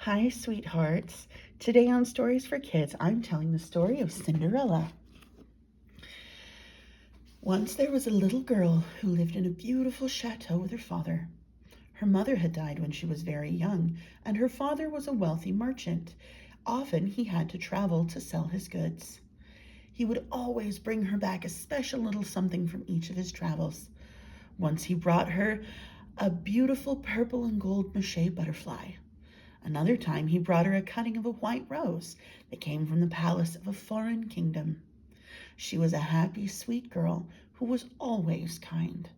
Hi, sweethearts. Today on Stories for Kids, I'm telling the story of Cinderella. Once there was a little girl who lived in a beautiful chateau with her father. Her mother had died when she was very young, and her father was a wealthy merchant. Often he had to travel to sell his goods. He would always bring her back a special little something from each of his travels. Once he brought her a beautiful purple and gold mache butterfly. Another time he brought her a cutting of a white rose that came from the palace of a foreign kingdom. She was a happy, sweet girl who was always kind.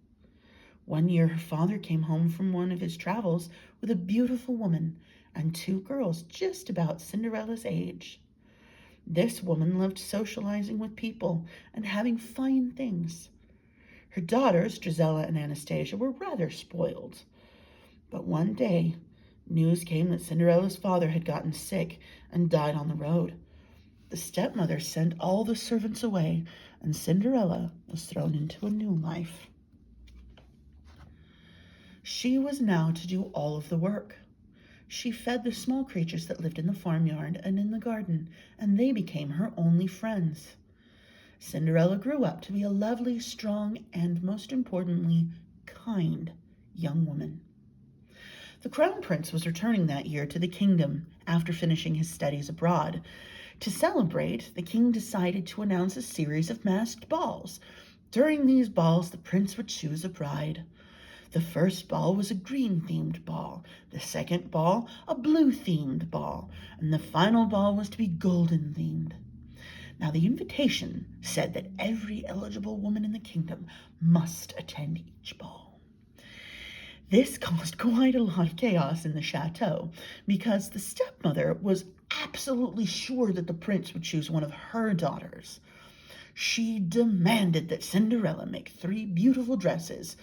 One year her father came home from one of his travels with a beautiful woman and two girls just about Cinderella's age. This woman loved socializing with people and having fine things. Her daughters, Drizella and Anastasia, were rather spoiled. But one day, news came that Cinderella's father had gotten sick and died on the road. The stepmother sent all the servants away, and Cinderella was thrown into a new life. She was now to do all of the work. She fed the small creatures that lived in the farmyard and in the garden, and they became her only friends. Cinderella grew up to be a lovely, strong, and most importantly, kind young woman. The crown prince was returning that year to the kingdom after finishing his studies abroad. To celebrate, the king decided to announce a series of masked balls. During these balls, the prince would choose a bride. The first ball was a green-themed ball, the second ball a blue-themed ball, and the final ball was to be golden-themed. Now, the invitation said that every eligible woman in the kingdom must attend each ball. This caused quite a lot of chaos in the chateau because the stepmother was absolutely sure that the prince would choose one of her daughters. She demanded that Cinderella make 3 beautiful dresses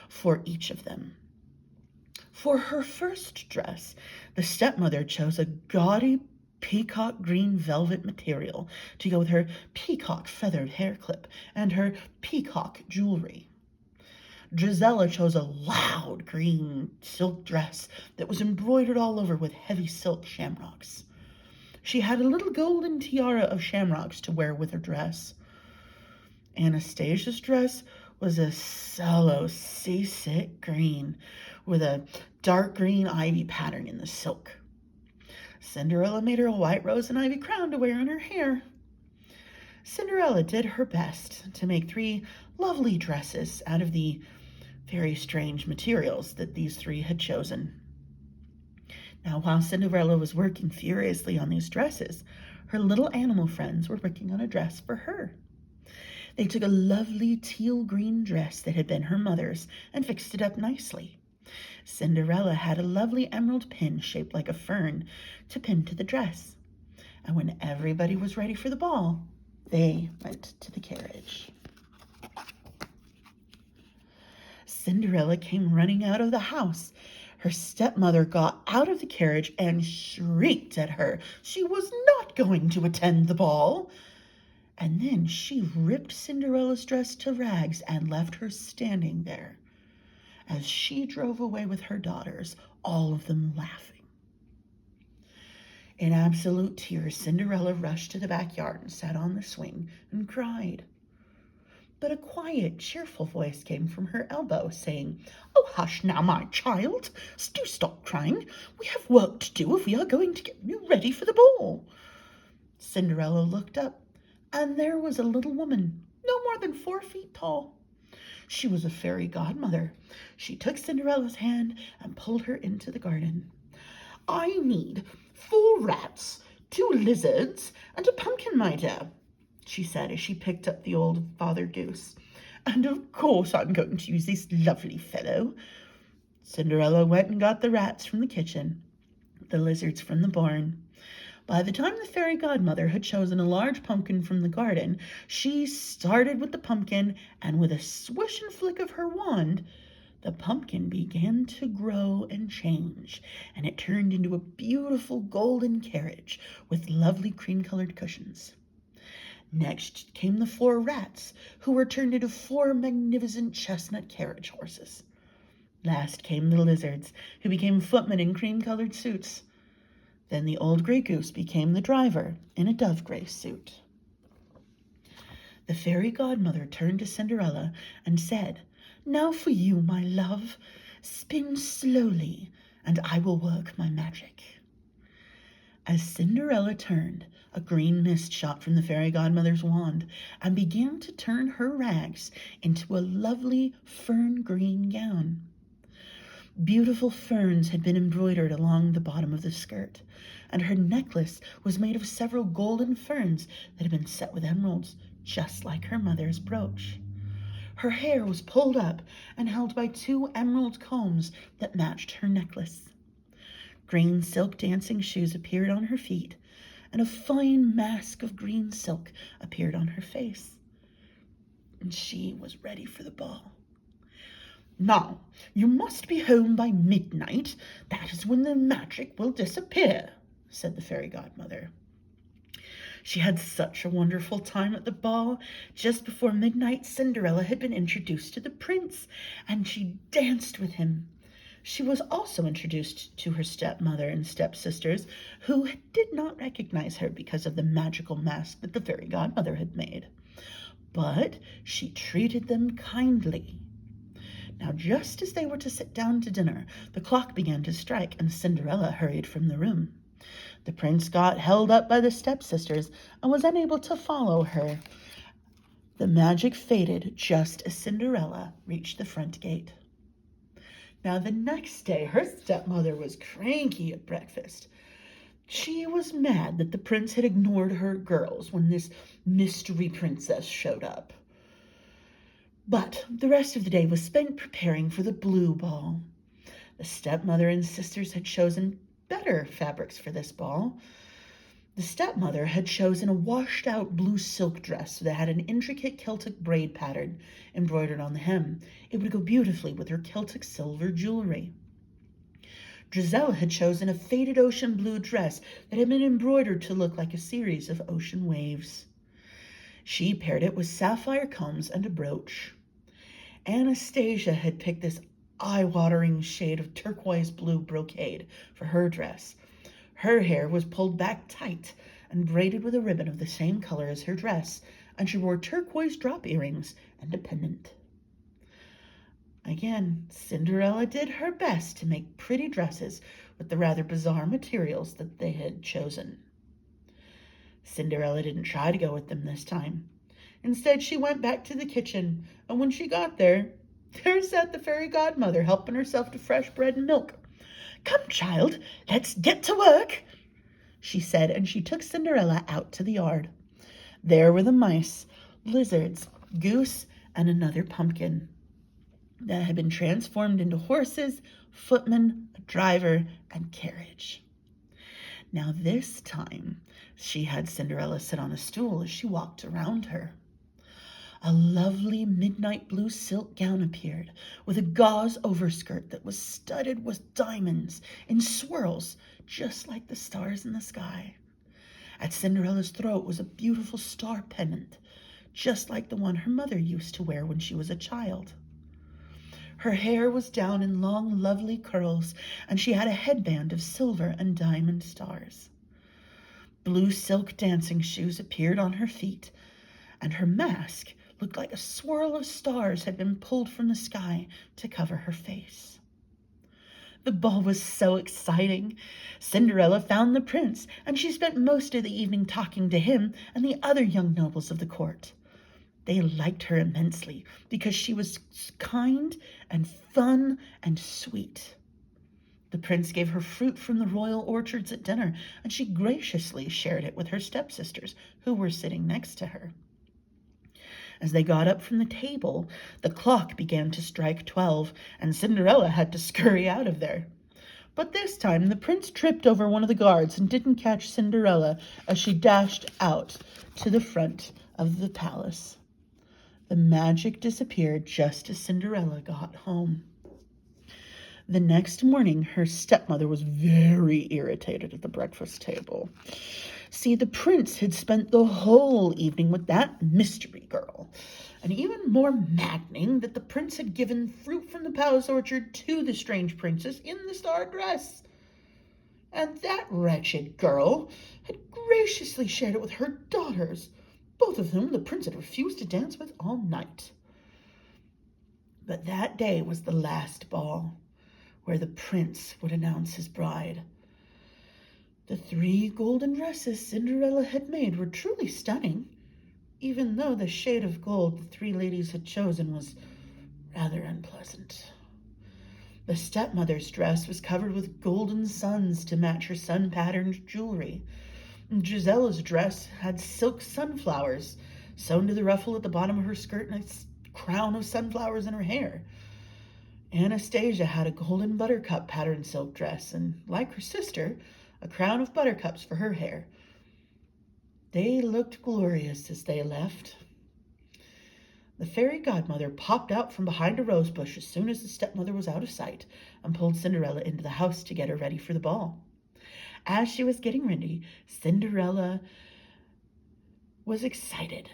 for each of them. For her first dress, the stepmother chose a gaudy peacock green velvet material to go with her peacock feathered hair clip and her peacock jewelry. Drizella chose a loud green silk dress that was embroidered all over with heavy silk shamrocks. She had a little golden tiara of shamrocks to wear with her dress. Anastasia's dress was a sallow seasick green with a dark green ivy pattern in the silk. Cinderella made her a white rose and ivy crown to wear in her hair. Cinderella did her best to make 3 lovely dresses out of the very strange materials that these 3 had chosen. Now, while Cinderella was working furiously on these dresses, her little animal friends were working on a dress for her. They took a lovely teal green dress that had been her mother's and fixed it up nicely. Cinderella had a lovely emerald pin shaped like a fern to pin to the dress. And when everybody was ready for the ball, they went to the carriage. Cinderella came running out of the house. Her stepmother got out of the carriage and shrieked at her. She was not going to attend the ball. And then she ripped Cinderella's dress to rags and left her standing there as she drove away with her daughters, all of them laughing. In absolute tears, Cinderella rushed to the backyard and sat on the swing and cried. But a quiet, cheerful voice came from her elbow, saying, "Oh, hush now, my child. Do stop crying. We have work to do if we are going to get you ready for the ball." Cinderella looked up, and there was a little woman, no more than 4 feet tall. She was a fairy godmother. She took Cinderella's hand and pulled her into the garden. "I need 4 rats, 2 lizards, and a pumpkin, my dear," she said as she picked up the old Mother Goose. "And of course I'm going to use this lovely fellow." Cinderella went and got the rats from the kitchen, the lizards from the barn. By the time the fairy godmother had chosen a large pumpkin from the garden, she started with the pumpkin, and with a swish and flick of her wand, the pumpkin began to grow and change, and it turned into a beautiful golden carriage with lovely cream-colored cushions. Next came the 4 rats, who were turned into 4 magnificent chestnut carriage horses. Last came the lizards, who became footmen in cream-colored suits. Then the old gray goose became the driver in a dove-gray suit. The fairy godmother turned to Cinderella and said, "Now for you, my love. Spin slowly, and I will work my magic." As Cinderella turned, a green mist shot from the fairy godmother's wand and began to turn her rags into a lovely fern green gown. Beautiful ferns had been embroidered along the bottom of the skirt, and her necklace was made of several golden ferns that had been set with emeralds, just like her mother's brooch. Her hair was pulled up and held by 2 emerald combs that matched her necklace. Green silk dancing shoes appeared on her feet, and a fine mask of green silk appeared on her face. And she was ready for the ball. "Now, you must be home by midnight. That is when the magic will disappear," said the fairy godmother. She had such a wonderful time at the ball. Just before midnight, Cinderella had been introduced to the prince, and she danced with him. She was also introduced to her stepmother and stepsisters, who did not recognize her because of the magical mask that the fairy godmother had made. But she treated them kindly. Now, just as they were to sit down to dinner, the clock began to strike, and Cinderella hurried from the room. The prince got held up by the stepsisters and was unable to follow her. The magic faded just as Cinderella reached the front gate. Now, the next day, her stepmother was cranky at breakfast. She was mad that the prince had ignored her girls when this mystery princess showed up. But the rest of the day was spent preparing for the blue ball. The stepmother and sisters had chosen better fabrics for this ball. The stepmother had chosen a washed-out blue silk dress that had an intricate Celtic braid pattern embroidered on the hem. It would go beautifully with her Celtic silver jewelry. Giselle had chosen a faded ocean blue dress that had been embroidered to look like a series of ocean waves. She paired it with sapphire combs and a brooch. Anastasia had picked this eye-watering shade of turquoise blue brocade for her dress. Her hair was pulled back tight and braided with a ribbon of the same color as her dress, and she wore turquoise drop earrings and a pendant. Again, Cinderella did her best to make pretty dresses with the rather bizarre materials that they had chosen. Cinderella didn't try to go with them this time. Instead, she went back to the kitchen, and when she got there sat the fairy godmother helping herself to fresh bread and milk. "Come, child, let's get to work," she said, and she took Cinderella out to the yard. There were the mice, lizards, goose, and another pumpkin that had been transformed into horses, footmen, a driver, and carriage. Now this time, she had Cinderella sit on a stool as she walked around her. A lovely midnight blue silk gown appeared, with a gauze overskirt that was studded with diamonds in swirls, just like the stars in the sky. At Cinderella's throat was a beautiful star pendant, just like the one her mother used to wear when she was a child. Her hair was down in long, lovely curls, and she had a headband of silver and diamond stars. Blue silk dancing shoes appeared on her feet, and her mask looked like a swirl of stars had been pulled from the sky to cover her face. The ball was so exciting. Cinderella found the prince, and she spent most of the evening talking to him and the other young nobles of the court. They liked her immensely because she was kind and fun and sweet. The prince gave her fruit from the royal orchards at dinner, and she graciously shared it with her stepsisters, who were sitting next to her. As they got up from the table, the clock began to strike 12, and Cinderella had to scurry out of there. But this time the prince tripped over one of the guards and didn't catch Cinderella as she dashed out to the front of the palace. The magic disappeared just as Cinderella got home. The next morning, her stepmother was very irritated at the breakfast table. See, the prince had spent the whole evening with that mystery girl. And even more maddening, that the prince had given fruit from the palace orchard to the strange princess in the star dress. and that wretched girl had graciously shared it with her daughters, both of whom the prince had refused to dance with all night. But that day was the last ball, where the prince would announce his bride. The 3 golden dresses Cinderella had made were truly stunning, even though the shade of gold the 3 ladies had chosen was rather unpleasant. The stepmother's dress was covered with golden suns to match her sun-patterned jewelry. Gisella's dress had silk sunflowers sewn to the ruffle at the bottom of her skirt and a crown of sunflowers in her hair. Anastasia had a golden buttercup patterned silk dress and, like her sister, a crown of buttercups for her hair. They looked glorious as they left. The fairy godmother popped out from behind a rose bush as soon as the stepmother was out of sight and pulled Cinderella into the house to get her ready for the ball. As she was getting ready, Cinderella was excited.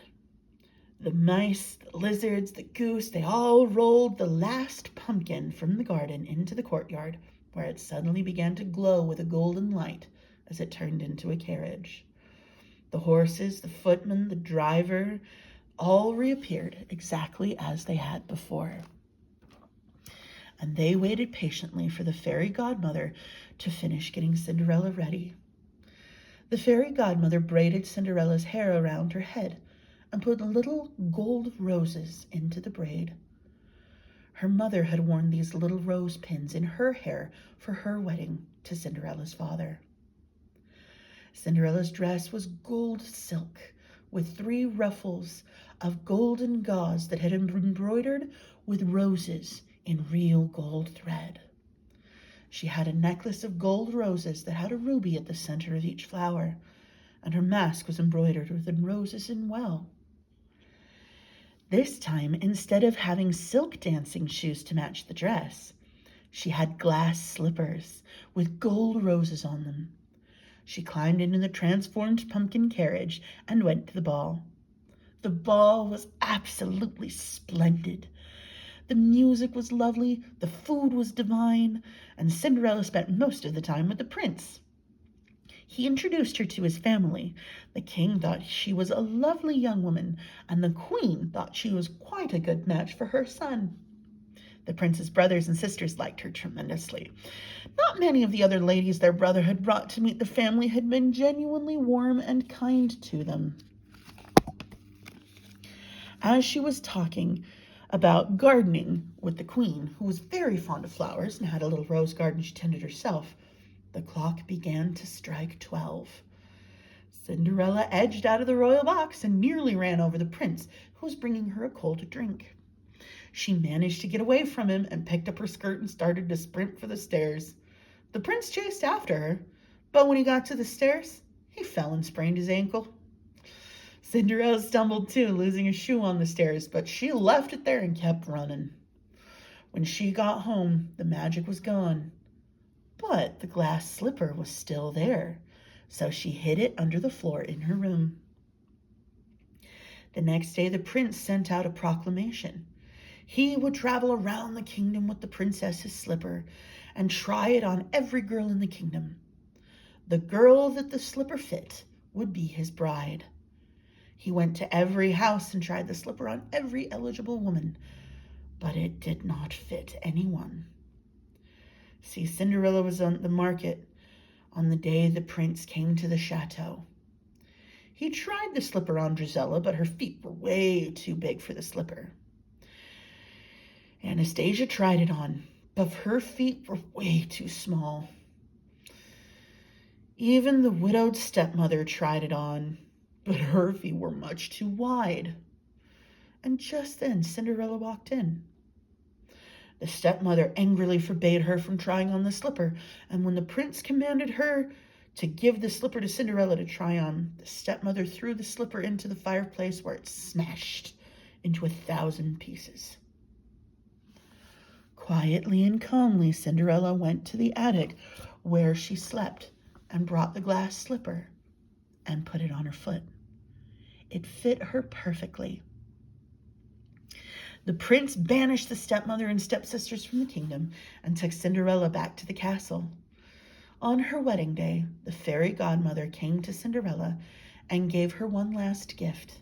The mice, the lizards, the goose, they all rolled the last pumpkin from the garden into the courtyard, where it suddenly began to glow with a golden light as it turned into a carriage. The horses, the footman, the driver, all reappeared exactly as they had before. And they waited patiently for the fairy godmother to finish getting Cinderella ready. The fairy godmother braided Cinderella's hair around her head and put little gold roses into the braid. Her mother had worn these little rose pins in her hair for her wedding to Cinderella's father. Cinderella's dress was gold silk with 3 ruffles of golden gauze that had been embroidered with roses in real gold thread. She had a necklace of gold roses that had a ruby at the center of each flower, and her mask was embroidered with roses in well. This time, instead of having silk dancing shoes to match the dress, she had glass slippers with gold roses on them. She climbed into the transformed pumpkin carriage and went to the ball. The ball was absolutely splendid. The music was lovely, the food was divine, and Cinderella spent most of the time with the prince. He introduced her to his family. The king thought she was a lovely young woman, and the queen thought she was quite a good match for her son. The prince's brothers and sisters liked her tremendously. Not many of the other ladies their brother had brought to meet the family had been genuinely warm and kind to them. As she was talking about gardening with the queen, who was very fond of flowers and had a little rose garden she tended herself, the clock began to strike 12. Cinderella edged out of the royal box and nearly ran over the prince, who was bringing her a cold drink. She managed to get away from him and picked up her skirt and started to sprint for the stairs. The prince chased after her, but when he got to the stairs, he fell and sprained his ankle. Cinderella stumbled too, losing a shoe on the stairs, but she left it there and kept running. When she got home, the magic was gone, but the glass slipper was still there, so she hid it under the floor in her room. The next day, the prince sent out a proclamation. He would travel around the kingdom with the princess's slipper and try it on every girl in the kingdom. The girl that the slipper fit would be his bride. He went to every house and tried the slipper on every eligible woman, but it did not fit anyone. See, Cinderella was on the market on the day the prince came to the chateau. He tried the slipper on Gisela, but her feet were way too big for the slipper. Anastasia tried it on, but her feet were way too small. Even the widowed stepmother tried it on, but her feet were much too wide. And just then Cinderella walked in. The stepmother angrily forbade her from trying on the slipper, and when the prince commanded her to give the slipper to Cinderella to try on, the stepmother threw the slipper into the fireplace, where it smashed into 1,000 pieces. Quietly and calmly, Cinderella went to the attic where she slept and brought the glass slipper and put it on her foot. It fit her perfectly. The prince banished the stepmother and stepsisters from the kingdom and took Cinderella back to the castle. On her wedding day, the fairy godmother came to Cinderella and gave her one last gift,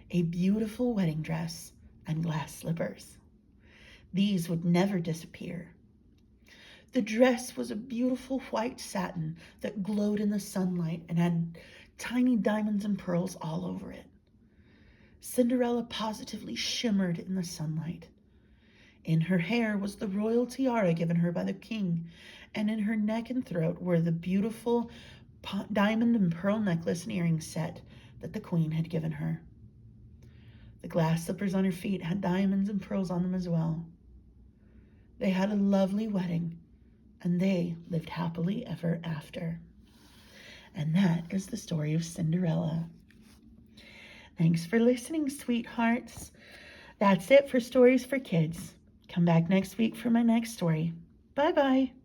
a beautiful wedding dress and glass slippers. These would never disappear. The dress was a beautiful white satin that glowed in the sunlight and had tiny diamonds and pearls all over it. Cinderella positively shimmered in the sunlight. In her hair was the royal tiara given her by the king, and in her neck and throat were the beautiful diamond and pearl necklace and earring set that the queen had given her. The glass slippers on her feet had diamonds and pearls on them as well. They had a lovely wedding, and they lived happily ever after. And that is the story of Cinderella. Thanks for listening, sweethearts. That's it for Stories for Kids. Come back next week for my next story. Bye-bye.